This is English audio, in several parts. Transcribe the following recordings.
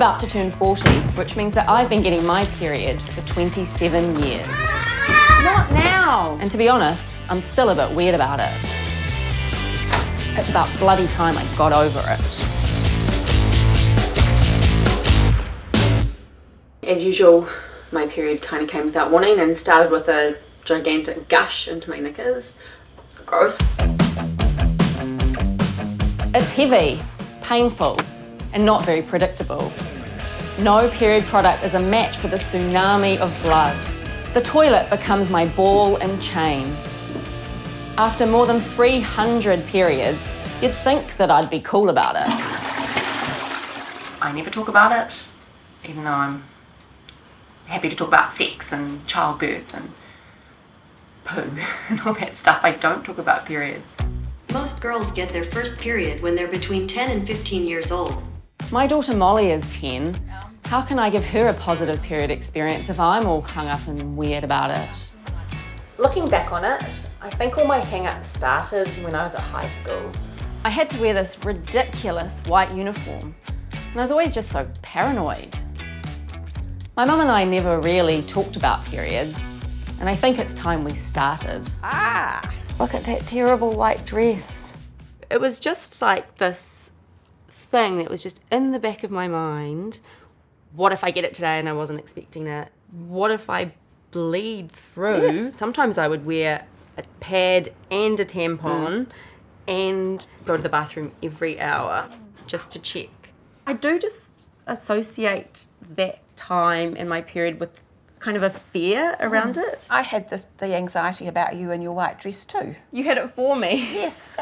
about to turn 40, which means that I've been getting my period for 27 years. Not now! And to be honest, I'm still a bit weird about it. It's about bloody time I got over it. As usual, my period kind of came without warning and started with a gigantic gush into my knickers. Gross. It's heavy, painful, and not very predictable. No period product is a match for the tsunami of blood. The toilet becomes my ball and chain. After more than 300 periods, you'd think that I'd be cool about it. I never talk about it, even though I'm happy to talk about sex and childbirth and poo and all that stuff. I don't talk about periods. Most girls get their first period when they're between 10 and 15 years old. My daughter Molly is 10. How can I give her a positive period experience if I'm all hung up and weird about it? Looking back on it, I think all my hang-ups started when I was at high school. I had to wear this ridiculous white uniform, and I was always just so paranoid. My mum and I never really talked about periods, and I think it's time we started. Look at that terrible white dress. It was just like this thing that was just in the back of my mind. What if I get it today and I wasn't expecting it? What if I bleed through? Yes. Sometimes I would wear a pad and a tampon and go to the bathroom every hour just to check. I do just associate that time and my period with kind of a fear around it. I had the anxiety about you and your white dress too. You had it for me. Yes.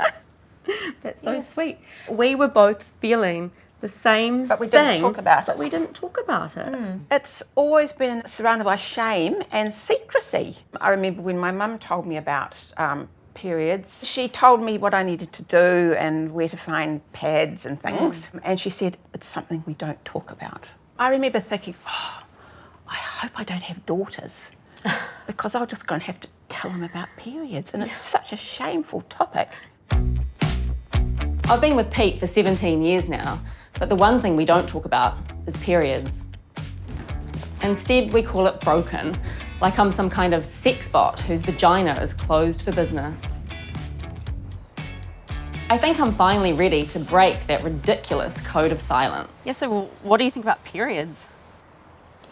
That's so sweet. We were both feeling the same But we thing, didn't talk about but it. we didn't talk about it. It's always been surrounded by shame and secrecy. I remember when my mum told me about periods, she told me what I needed to do and where to find pads and things. And she said, it's something we don't talk about. I remember thinking, I hope I don't have daughters because I'll just go and have to tell them about periods. And it's such a shameful topic. I've been with Pete for 17 years now, but the one thing we don't talk about is periods. Instead, we call it broken, like I'm some kind of sex bot whose vagina is closed for business. I think I'm finally ready to break that ridiculous code of silence. Yeah, so what do you think about periods?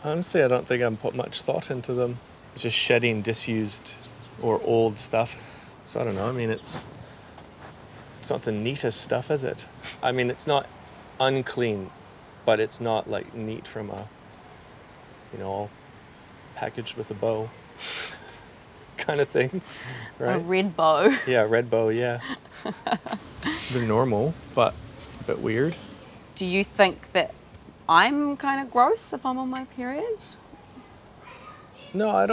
Honestly, I don't think I put much thought into them. It's just shedding disused or old stuff. So I don't know, I mean, it's not the neatest stuff, is it? I mean, it's not unclean, but it's not like neat from a, all packaged with a bow kind of thing, right? A red bow. Yeah, red bow, yeah. They're normal, but a bit weird. Do you think that I'm kind of gross if I'm on my period? No, I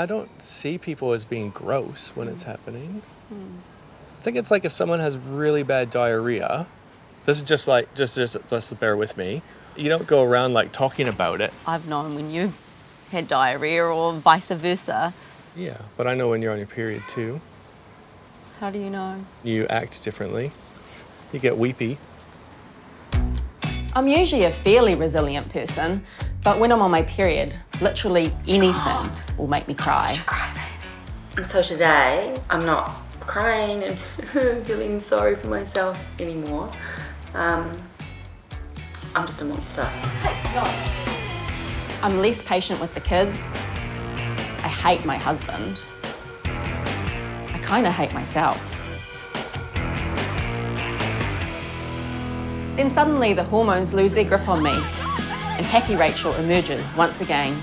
don't see people as being gross when it's happening. I think it's like if someone has really bad diarrhea, this is just bear with me. You don't go around like talking about it. I've known when you've had diarrhea or vice versa. Yeah, but I know when you're on your period too. How do you know? You act differently. You get weepy. I'm usually a fairly resilient person, but when I'm on my period, literally anything will make me cry. So today, I'm not crying and feeling sorry for myself anymore. I'm just a monster. I'm less patient with the kids. I hate my husband. I kind of hate myself. Then suddenly the hormones lose their grip on me and happy Rachel emerges once again.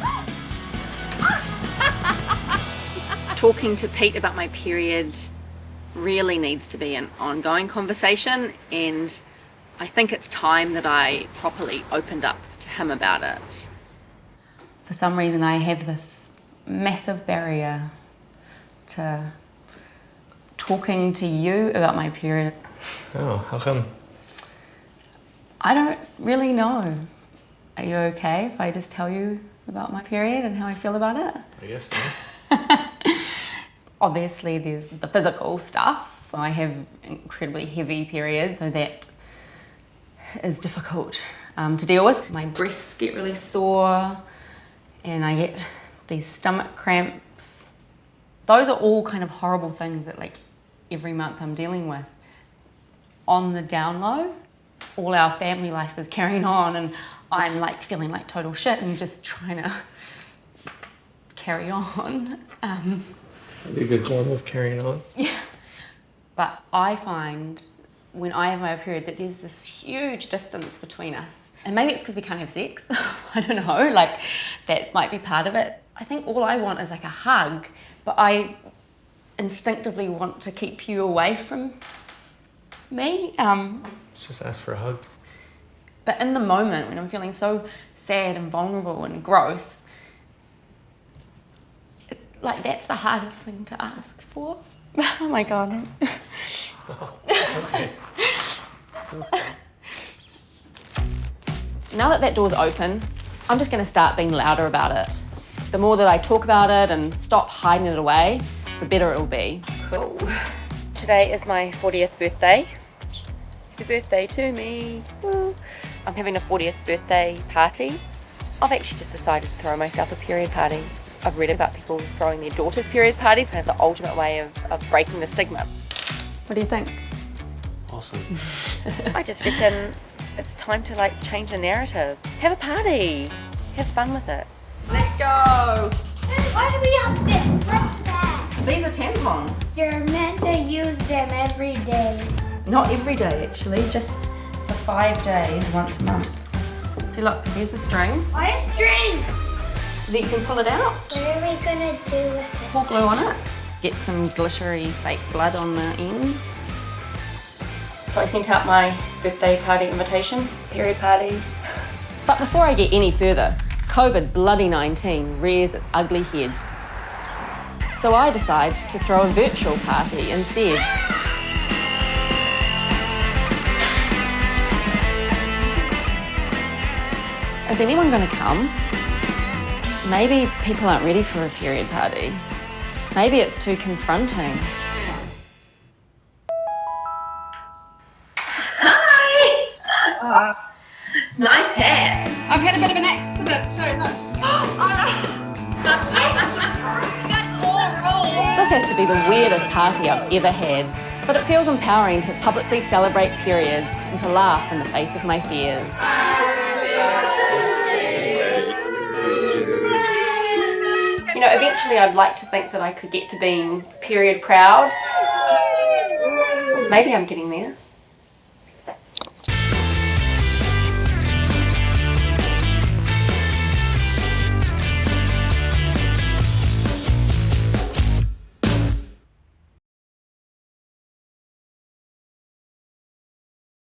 Talking to Pete about my period really needs to be an ongoing conversation, and I think it's time that I properly opened up to him about it. For some reason I have this massive barrier to talking to you about my period. Oh, how come? I don't really know. Are you okay if I just tell you about my period and how I feel about it? I guess so. Obviously there's the physical stuff. I have incredibly heavy periods, so that is difficult. to deal with. My breasts get really sore and I get these stomach cramps. Those are all kind of horrible things that like every month I'm dealing with. On the down low, all our family life is carrying on and I'm like feeling like total shit and just trying to carry on. You do a good job of carrying on. Yeah. But I find when I have my period that there's this huge distance between us. And maybe it's because we can't have sex. I don't know, like that might be part of it. I think all I want is like a hug, but I instinctively want to keep you away from me. Just ask for a hug. But in the moment when I'm feeling so sad and vulnerable and gross, like that's the hardest thing to ask for. Oh my God. It's okay. It's okay. Now that that door's open, I'm just going to start being louder about it. The more that I talk about it and stop hiding it away, the better it will be. Cool. Today is my 40th birthday. Happy birthday to me. Woo. I'm having a 40th birthday party. I've actually just decided to throw myself a period party. I've read about people throwing their daughter's period party to have the ultimate way of breaking the stigma. What do you think? Awesome. I just reckon it's time to like change the narrative. Have a party. Have fun with it. Let's go. Why do we have this? What's that? These are tampons. You're meant to use them every day. Not every day actually, just for 5 days, once a month. So look, here's the string. Why a string? So that you can pull it out. What are we gonna do with it? Pour glue on it. Get some glittery fake blood on the ends. So I sent out my birthday party invitation, period party. But before I get any further, COVID-19 rears its ugly head. So I decide to throw a virtual party instead. Is anyone going to come? Maybe people aren't ready for a period party. Maybe it's too confronting. Hi! Nice hair. I've had a bit of an accident too. No. This has to be the weirdest party I've ever had, but it feels empowering to publicly celebrate periods and to laugh in the face of my fears. You know, eventually I'd like to think that I could get to being period proud. Maybe I'm getting there.